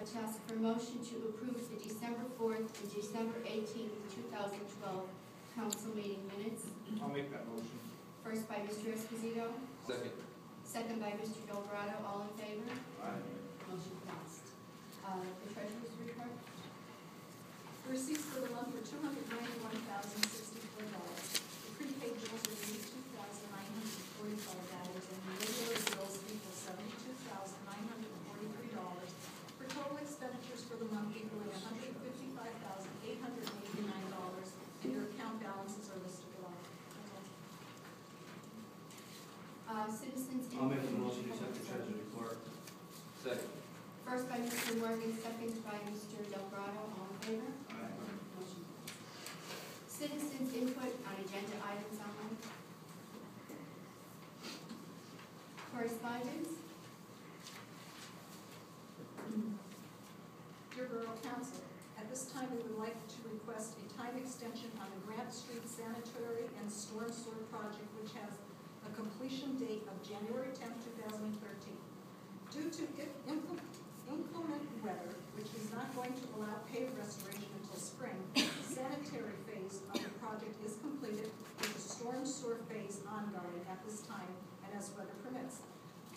to ask for a motion to approve the December 4th and December 18th, 2012 council meeting minutes. I'll make that motion. First by Mr. Esposito, Second. second by Mr. Delgado. All in favor? Aye. Motion passed. The treasurer's report. The receipts for the month were $291,064. The prepaid bills are $82,945, and the regular bills equal $72,943, for total expenditures for the month equaling $155,889, and your account balances are listed below. Citizens input. I'll make the motion to accept the treasurer's report. Second. First by Mr. Morgan, second by Mr. Delgado. All in favor? Aye. Motion passed. Citizens input on agenda items only. Correspondence. Dear Borough Council, at this time we would like to request a time extension on the Grant Street Sanitary and Storm Sewer project, which has a completion date of January 10, 2013. Due to inclement weather, which is not going to allow paved restoration until spring, the sanitary phase of the project is completed with the storm sewer phase ongoing at this time and as weather permits.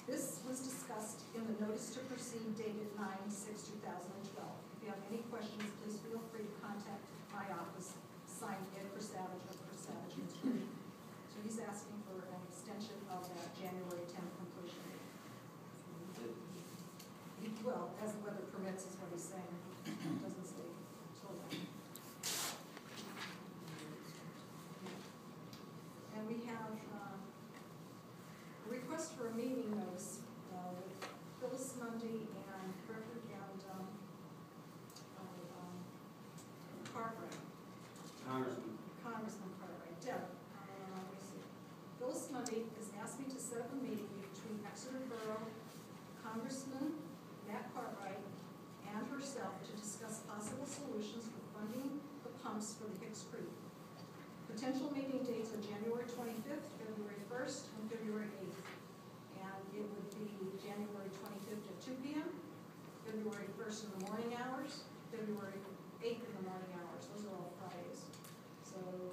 This was discussed in the notice to proceed dated 9/6/2012. If you have any questions, please feel free to contact my office, signed Ed Krasavage of Krasavage. So he's asking for an extension of that January 10th completion date. Well, as the weather permits is what he's saying. It doesn't say till then. And we have a request for a meeting notice with Phyllis Mundy and Cartwright. Congressman Cartwright. Deb, let me see. Phyllis Mundy has asked me to set up a meeting between Exeter Boro, Congressman Matt Cartwright, and herself to discuss possible solutions for funding the pumps for the Hicks Creek. Potential meeting dates are January 25th, February 1st, and February 8th. And it would be January 25th at 2 p.m., February 1st in the morning hours, February 8th in the morning hours. Those are all Fridays. So you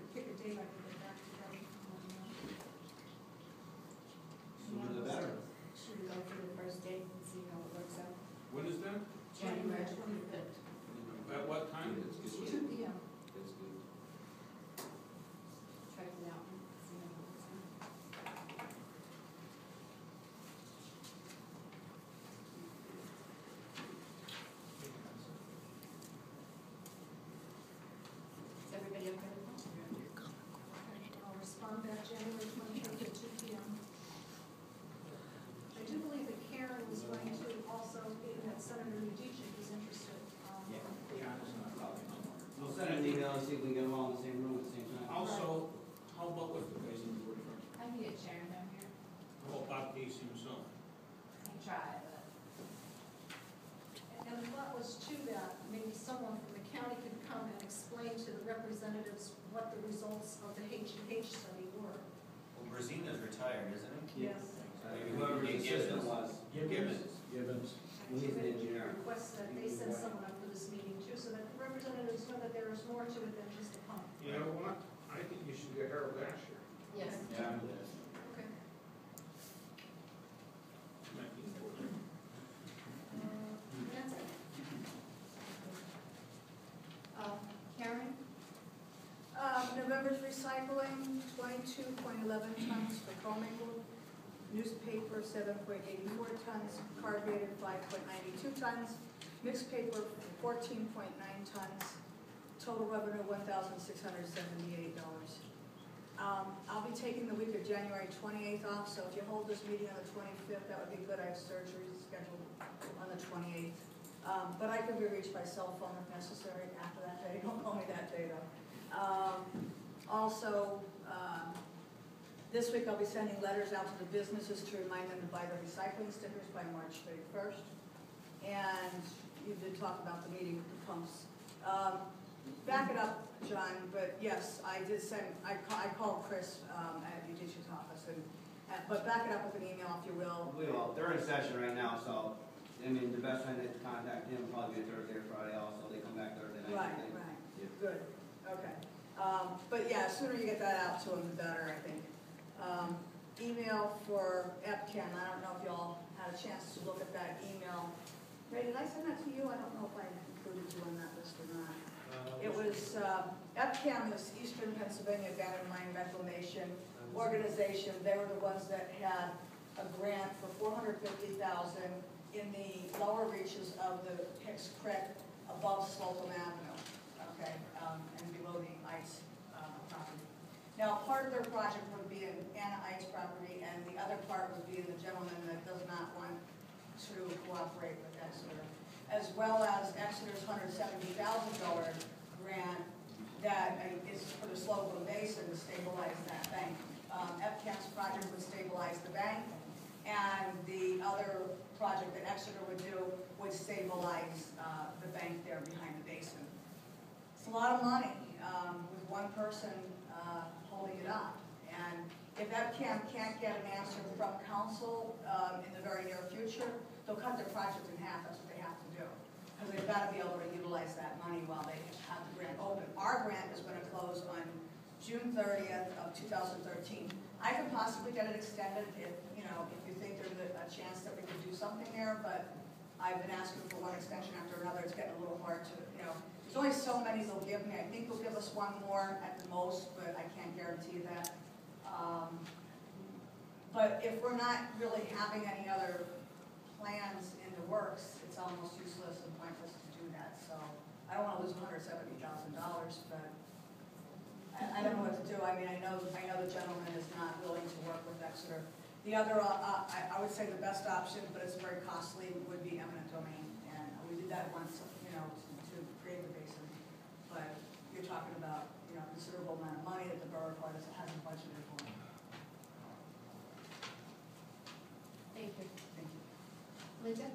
could pick a date, I could get back to them. Sooner the better. Should we go for the first date and see how it works out? When is that? January 25th. At what time? It's good. 2 p.m. It's good. Check it out and see how it works out. Is everybody okay with that? I'll respond back January 25th at 2 p.m. I do believe that Karen was going to also, being that Senator Udicich is interested. We'll send an email and see if we can get them all in the same room at the same time. Also, how about with the guys in the board? I can get Sharon down here. How about Bob Casey himself? I can try, but. And the thought was too that maybe someone from the county could come and explain to the representatives what the results of the H&H study were. Well, Brazina's retired, isn't he? Yes. Maybe we Whoever can the get assistant Gibbons. was. Gibbons. He's an engineer. Request that they send someone up for this meeting too, so that the representatives know that there is more to it than just a pump. You know what? I think you should get Harold Asher. Yes. Yeah. Okay. Might be important. That's it. Karen? November's recycling, 22.11 tons for commingled. Newspaper, 7.84 tons. Corrugated, 5.92 tons. Mixed paper, 14.9 tons. Total revenue, $1,678. I'll be taking the week of January 28th off, so if you hold this meeting on the 25th, that would be good. I have surgery scheduled on the 28th. But I can be reached by cell phone if necessary after that day. Don't call me that day, though. Also, this week I'll be sending letters out to the businesses to remind them to buy their recycling stickers by March 31st. And you did talk about the meeting with the pumps. Back it up, John, but yes, I did send, I called Chris at Udicich's office, but back it up with an email if you will. We will. They're in session right now, so I mean, the best time to contact him will probably be a Thursday or Friday also, they come back Thursday night. Right, I think. right, Yeah. good, okay. But yeah, sooner you get that out to them, the better, I think. Email for EPCAM, I don't know if y'all had a chance to look at that email. Ray, did I send that to you? I don't know if I included you on that list or not. It was, EPCAM, this Eastern Pennsylvania Abandoned Mine Reclamation Organization. They were the ones that had a grant for $450,000 in the lower reaches of the Hicks Creek above Slocum Avenue, okay, and below the ice property. Now, part of their project would be in Anna Ice property, and the other part would be in the gentleman that does not want to cooperate with Exeter, as well as Exeter's $170,000 grant that is for the Slocum Basin to stabilize that bank. EPCAM's project would stabilize the bank, and the other project that Exeter would do would stabilize the bank there behind the basin. It's a lot of money with one person holding it up. And if EPCAM can't get an answer from council in the very near future, they'll cut their project in half. That's what they have to do. Because they've got to be able to utilize that money while they have the grant open. Our grant is going to close on June 30th of 2013. I could possibly get it extended if you think there's a chance that we could do something there, but I've been asking for one extension after another. It's getting a little hard to, there's only so many they'll give me. I think they'll give us one more at the most, but I can't guarantee that. But if we're not really having any other plans in the works, it's almost useless and pointless to do that. So I don't want to lose $170,000, but I don't know what to do. I mean, I know the gentleman is not willing to work with Exeter. The other, I would say the best option, but it's very costly, would be eminent domain. And we did that once, to create the basin. But you're talking about, a considerable amount of money that the borough hasn't budgeted for. Thank you. Thank you. Linda?